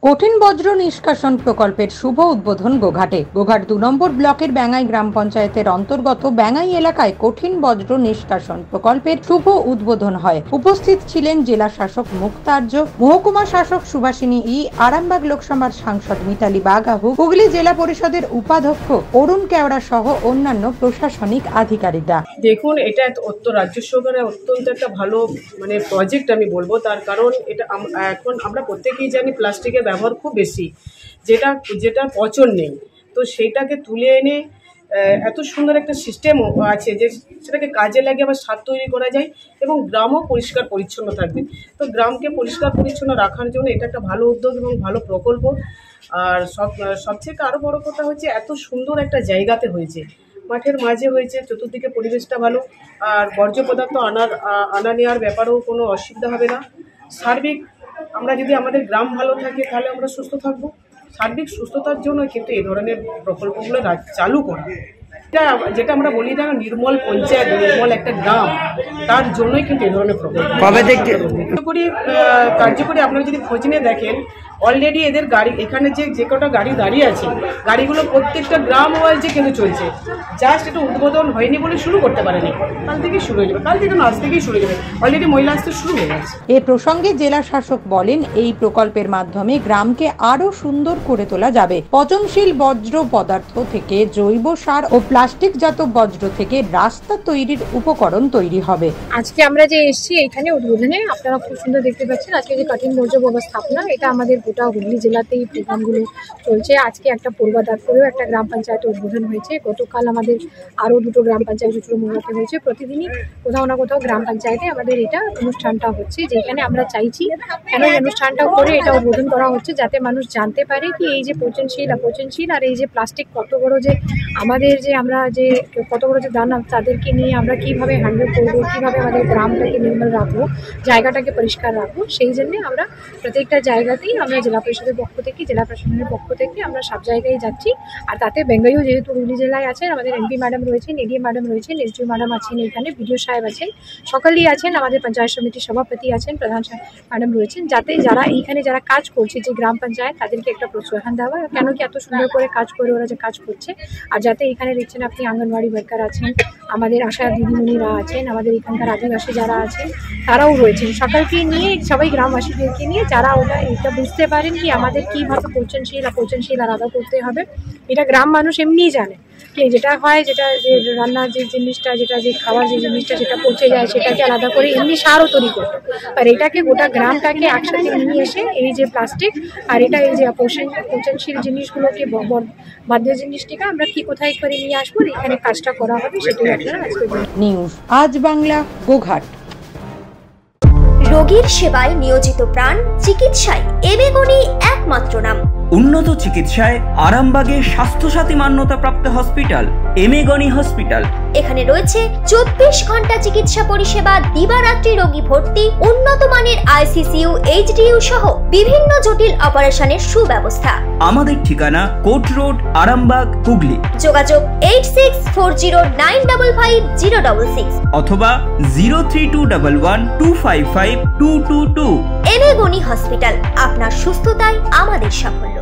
কঠিন বজ্র নিষ্কাশন প্রকল্পের শুভ উদ্বোধন গোঘাটে। গোঘাট ২ নম্বর ব্লকের ব্যাঙ্গাই গ্রাম পঞ্চায়েতের অন্তর্গত ব্যাঙ্গাই এলাকায় কঠিন বজ্র নিষ্কাশন প্রকল্পের শুভ উদ্বোধন হয়। উপস্থিত ছিলেন জেলা শাসক মুক্তার্য, মহকুমা শাসক সুভাষিনী ই, আরামবাগ লোকসভার সাংসদ মিতালি বাগাহু, হুগলি জেলা পরিষদের উপাধ্যক্ষ অরুণ কেওড়া সহ অন্যান্য প্রশাসনিক আধিকারিকরা। দেখুন, এটা রাজ্য সরকারের অত্যন্ত একটা ভালো প্রজেক্ট আমি বলবো। তার কারণ এটা এখন আমরা প্রত্যেকেই জানি প্লাস্টিকের ব্যবহার খুব বেশি, যেটা পচন নেই। তো সেইটাকে তুলে এনে এত সুন্দর একটা সিস্টেম আছে যে সেটাকে কাজে লাগিয়ে আবার সার তৈরি করা যায় এবং গ্রামও পরিষ্কার পরিচ্ছন্ন থাকবে। তো গ্রামকে পরিষ্কার পরিচ্ছন্ন রাখার জন্য এটা একটা ভালো উদ্যোগ এবং ভালো প্রকল্প। আর সবচেয়ে আরও বড় কথা হচ্ছে এত সুন্দর একটা জায়গাতে হয়েছে, মাঠের মাঝে হয়েছে, চতুর্দিকে পরিবেশটা ভালো। আর বর্জ্য পদার্থ আনা নেওয়ার ব্যাপারেও কোনো অসুবিধা হবে না। সার্বিক আমরা যদি আমাদের গ্রাম ভালো থাকে তাহলে আমরা সুস্থ থাকবো। সার্বিক সুস্থতার জন্য কিন্তু এই ধরনের প্রকল্পগুলো চালু করা, যেটা আমরা বলি না নির্মল পঞ্চায়েত, নির্মল একটা গ্রাম, তার জন্যই কিন্তু এই ধরনের প্রকল্প কার্যকরী। আপনারা যদি খোঁজ নিয়ে দেখেন, অলরেডি এদের গাড়ি এখানে যে কটা গাড়ি দাঁড়িয়ে আছে, গাড়িগুলো প্রত্যেকটা গ্রাম ওয়াইজে কিন্তু চলছে। জাস্ট এটা উদ্বোধন হয়নি বলে শুরু করতে পারেনি, কাল থেকেই শুরু হয়ে যাবে, কাল থেকে আজ থেকেই শুরু হয়ে যাবে। অলরেডি মহিলা আসতে শুরু হয়ে গেছে। এ প্রসঙ্গে জেলা শাসক বলেন, এই প্রকল্পের মাধ্যমে গ্রামকে আরো সুন্দর করে তোলা যাবে। পচনশীল বজ্র পদার্থ থেকে জৈব সার ও প্লাস্টিকজাত বজ্র থেকে রাস্তা তৈরির উপকরণ তৈরি হবে। আজকে আমরা যে এসেছি এখানে উদ্বোধনে, আপনারা খুব সুন্দর দেখতে পাচ্ছেন। আজকে যে কঠিন বর্জ্য ব্যবস্থাপনা, এটা আমাদের গোটা হুগলি জেলাতেই প্রোগ্রামগুলো চলছে। আজকে একটা পূর্বাদারপুরেও একটা গ্রাম পঞ্চায়েত উদ্বোধন হয়েছে। গতকাল আমাদের আরও দুটো গ্রাম পঞ্চায়েত মোড়াতে হয়েছে। প্রতিদিনই কোথাও না কোথাও গ্রাম পঞ্চায়েতে আমাদের এটা অনুষ্ঠানটা হচ্ছে, যেখানে আমরা চাইছি কেন এই অনুষ্ঠানটা করে এটা উদ্বোধন করা হচ্ছে, যাতে মানুষ জানতে পারে কি এই যে পচনশীল আর এই যে প্লাস্টিক কত বড়, যে আমাদের যে আমরা যে কত বড় যে দানা, তাদেরকে নিয়ে আমরা কিভাবে হ্যান্ডেল করবো, কীভাবে আমাদের গ্রামটাকে নির্মল রাখবো, জায়গাটাকে পরিষ্কার রাখবো। সেই জন্যে আমরা প্রত্যেকটা জায়গাতেই আমরা জেলা পরিষদের পক্ষ থেকে, জেলা প্রশাসনের পক্ষ থেকে আমরা সব জায়গায় যাচ্ছি। আর তাতে বেঙ্গাইও যেহেতু হুগলি জেলায় আছেন, আমাদের এমপি ম্যাডাম রয়েছেন, এডিএম ম্যাডাম রয়েছেন, এসডিও ম্যাডাম আছেন, এখানে বিডিও সাহেব আছেন, সকলেই আছেন, আমাদের পঞ্চায়েত সমিতির সভাপতি আছেন, প্রধান ম্যাডাম রয়েছেন, যাতে যারা এইখানে যারা কাজ করছে যে গ্রাম পঞ্চায়েত, তাদেরকে একটা প্রোৎসাহন দেওয়া, কেন কি এত সুন্দর করে কাজ করে ওরা যে কাজ করছে। আর যাতে এখানে দেখছেন আপনি আঙ্গনওয়াড়ি ওয়ার্কার আছেন, আমাদের আশা দিদিমণিরা আছেন, আমাদের এখানকার আদিবাসী যারা আছেন তারাও রয়েছেন, সকলকে নিয়ে, সবাই গ্রামবাসীদেরকে নিয়ে, যারা ওটা এটা বুঝতে পারেন কি আমাদের কীভাবে পচনশীল আলাদা করতে হবে। এটা গ্রাম মানুষ এমনিই জানে কি যেটা হয়, যেটা যে রান্নার যে জিনিসটা, যেটা যে খাওয়ার যে জিনিসটা সেটা পচে যায়, সেটাকে আলাদা করে এমনি সারও তৈরি করতে। আর এটাকে গোটা গ্রামটাকে একসাথে নিয়ে এসে এই যে প্লাস্টিক আর এটা এই যে পচনশীল জিনিসগুলোকে, বাধ্য জিনিসটিকে আমরা কি কোথায় করে নিয়ে আসবো, এখানে কাজটা করা হবে, সেটাই আপনারা আজকে। নিউজ আজ বাংলা, গোঘাট। রোগীর সেবায় নিয়োজিত প্রাণ, চিকিৎসায় এবেগুনি একমাত্র নাম। উন্নত চিকিৎসায় আরামবাগে স্বাস্থ্যসাথী মান্যতাপ্রাপ্ত হসপিটাল এমেগনি হসপিটাল। এখানে রয়েছে 24 ঘন্টা চিকিৎসা পরিষেবা, দিবারাত্রি রোগী ভর্তি, উন্নত মানের আইসিইউ, এইচডিইউ সহ বিভিন্ন জটিল অপারেশনের সুব্যবস্থা। আমাদের ঠিকানা কোট রোড, আরামবাগ, হুগলি। যোগাযোগ 8640955066 অথবা 03211255222। এমেগনি হসপিটাল, আপনার সুস্থতাই আমাদের সাফল্য।